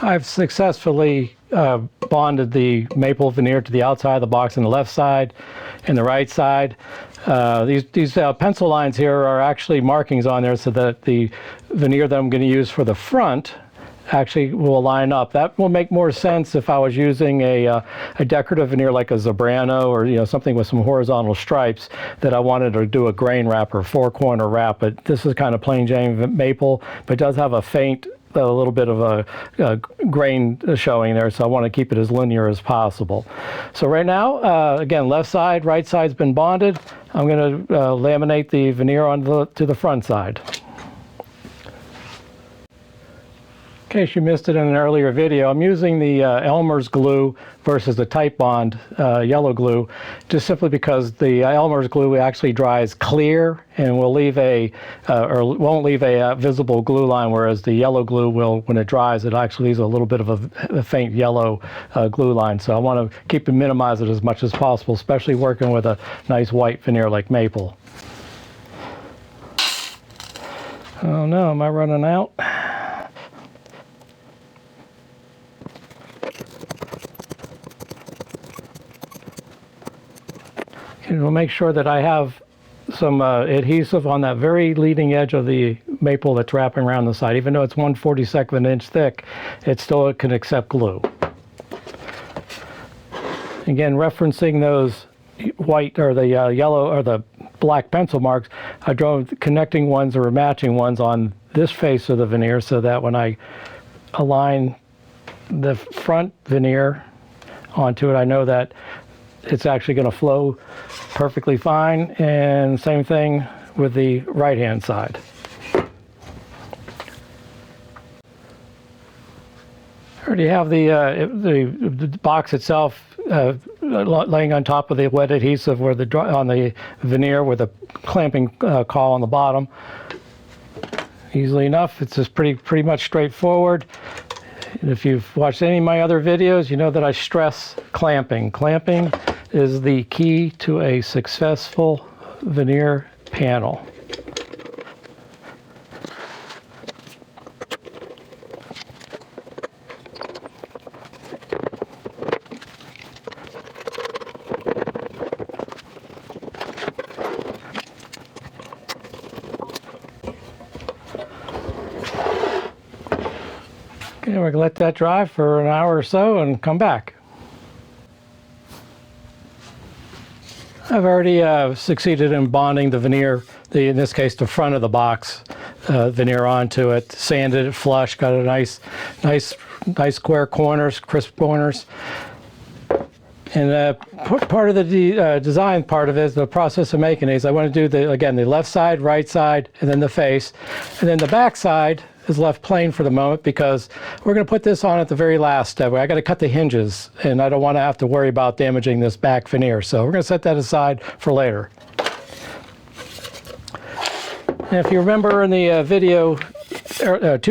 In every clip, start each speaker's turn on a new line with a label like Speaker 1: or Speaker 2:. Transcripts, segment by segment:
Speaker 1: I've successfully bonded the maple veneer to the outside of the box on the left side and the right side. These pencil lines here are actually markings on there so that the veneer that I'm going to use for the front actually will line up. That will make more sense if I was using a decorative veneer like a Zebrano or something with some horizontal stripes that I wanted to do a grain wrap or four-corner wrap. But this is kind of plain Jane maple, but it does have a faint a little bit of a grain showing there, so I want to keep it as linear as possible. So right now, again, left side, right side's been bonded. I'm going to laminate the veneer to the front side. In case you missed it in an earlier video, I'm using the Elmer's glue versus the Type Bond yellow glue, just simply because the Elmer's glue actually dries clear and will leave won't leave a visible glue line, whereas the yellow glue will, when it dries, it actually leaves a little bit of a faint yellow glue line. So I want to minimize it as much as possible, especially working with a nice white veneer like maple. Oh no, am I running out? And we'll make sure that I have some adhesive on that very leading edge of the maple that's wrapping around the side. Even though it's 1/42 of an inch thick, it still can accept glue. Again, referencing those white or the yellow or the black pencil marks, I drove connecting ones or matching ones on this face of the veneer so that when I align the front veneer onto it, I know that it's actually going to flow perfectly fine, and same thing with the right hand side. I already have the box itself laying on top of the wet adhesive on the veneer with a clamping caul on the bottom. Easily enough, it's just pretty much straightforward. And if you've watched any of my other videos, you know that I stress clamping. Clamping is the key to a successful veneer panel. Okay, we're going to let that dry for an hour or so and come back. I've already succeeded in bonding the veneer, in this case the front of the box veneer onto it, sanded it flush, got a nice square corners, crisp corners. And part of the design part of it is the process of making these. I want to do the left side, right side, and then the face. And then the back side is left plain for the moment because we're going to put this on at the very last step. I got to cut the hinges, and I don't want to have to worry about damaging this back veneer. So we're going to set that aside for later. And if you remember in the video, 2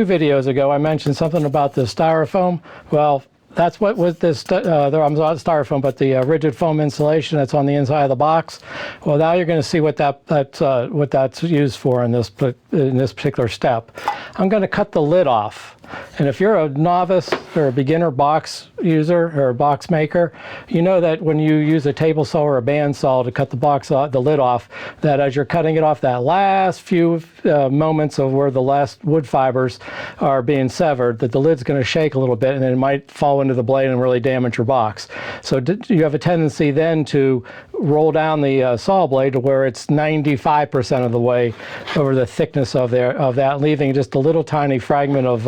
Speaker 1: videos ago, I mentioned something about the styrofoam. Well, that's what with this, I'm not styrofoam, but the rigid foam insulation that's on the inside of the box. Well, now you're going to see what that's used for in this particular step. I'm going to cut the lid off. And if you're a novice or a beginner box user or a box maker, you know that when you use a table saw or a bandsaw to cut the lid off, that as you're cutting it off, that last few moments of where the last wood fibers are being severed, that the lid's going to shake a little bit and it might fall into the blade and really damage your box. So you have a tendency then to roll down the saw blade to where it's 95% of the way over the thickness of that, leaving just a little tiny fragment of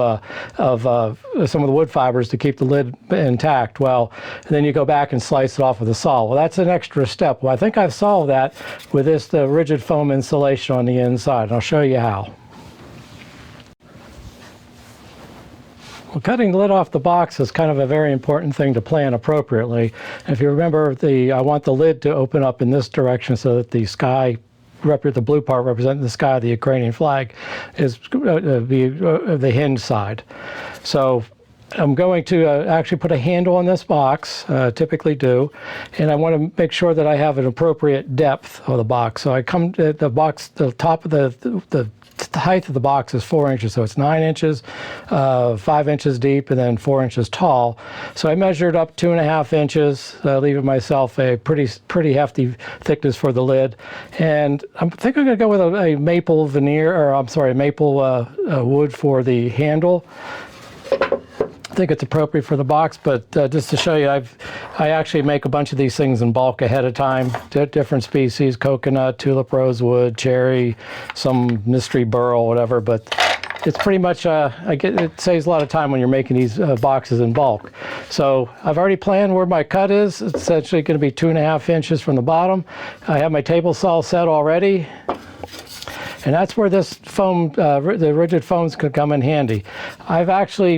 Speaker 1: some of the wood fibers to keep the lid intact. Well, then you go back and slice it off with a saw. Well, that's an extra step. Well, I think I've solved that with the rigid foam insulation on the inside, and I'll show you how. Well, cutting the lid off the box is kind of a very important thing to plan appropriately. If you remember, I want the lid to open up in this direction so that the sky, the blue part representing the sky of the Ukrainian flag, is the hinge side. So I'm going to actually put a handle on this box, typically do, and I want to make sure that I have an appropriate depth of the box. So I come to the box, the top of the height of the box is 4 inches, so it's 9 inches, 5 inches deep, and then 4 inches tall. So I measured up 2.5 inches, leaving myself a pretty hefty thickness for the lid. And I think I'm going to go with a maple veneer, or I'm sorry, maple wood for the handle. I think it's appropriate for the box, but just to show you, I actually make a bunch of these things in bulk ahead of time. Different species: coconut, tulip rosewood, cherry, some mystery burl, whatever. But it's pretty much it saves a lot of time when you're making these boxes in bulk. So I've already planned where my cut is. It's essentially going to be 2.5 inches from the bottom. I have my table saw set already. And that's where this foam, the rigid foams could come in handy. I've actually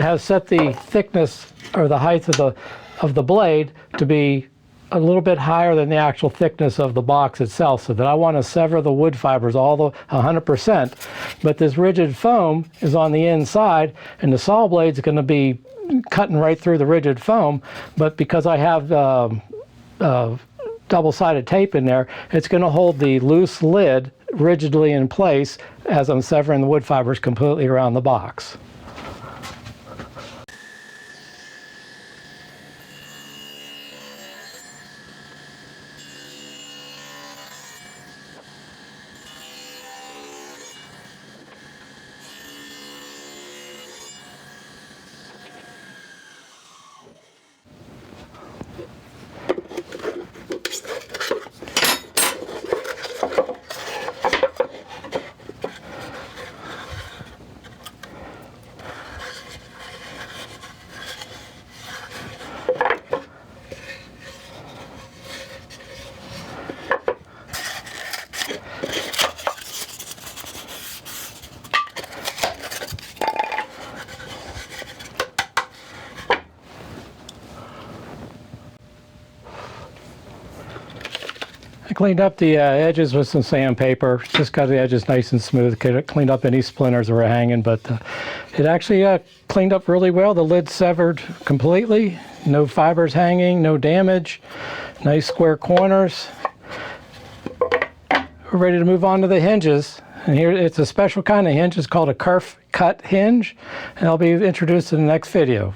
Speaker 1: have set the thickness or the height of the blade to be a little bit higher than the actual thickness of the box itself, so that I want to sever the wood fibers all the 100%. But this rigid foam is on the inside, and the saw blade's going to be cutting right through the rigid foam. But because I have double-sided tape in there, it's going to hold the loose lid rigidly in place as I'm severing the wood fibers completely around the box. I cleaned up the edges with some sandpaper, just got the edges nice and smooth, cleaned up any splinters that were hanging, but it actually cleaned up really well. The lid severed completely, no fibers hanging, no damage, nice square corners. We're ready to move on to the hinges. And here it's a special kind of hinge, it's called a kerf cut hinge, and I'll be introduced in the next video.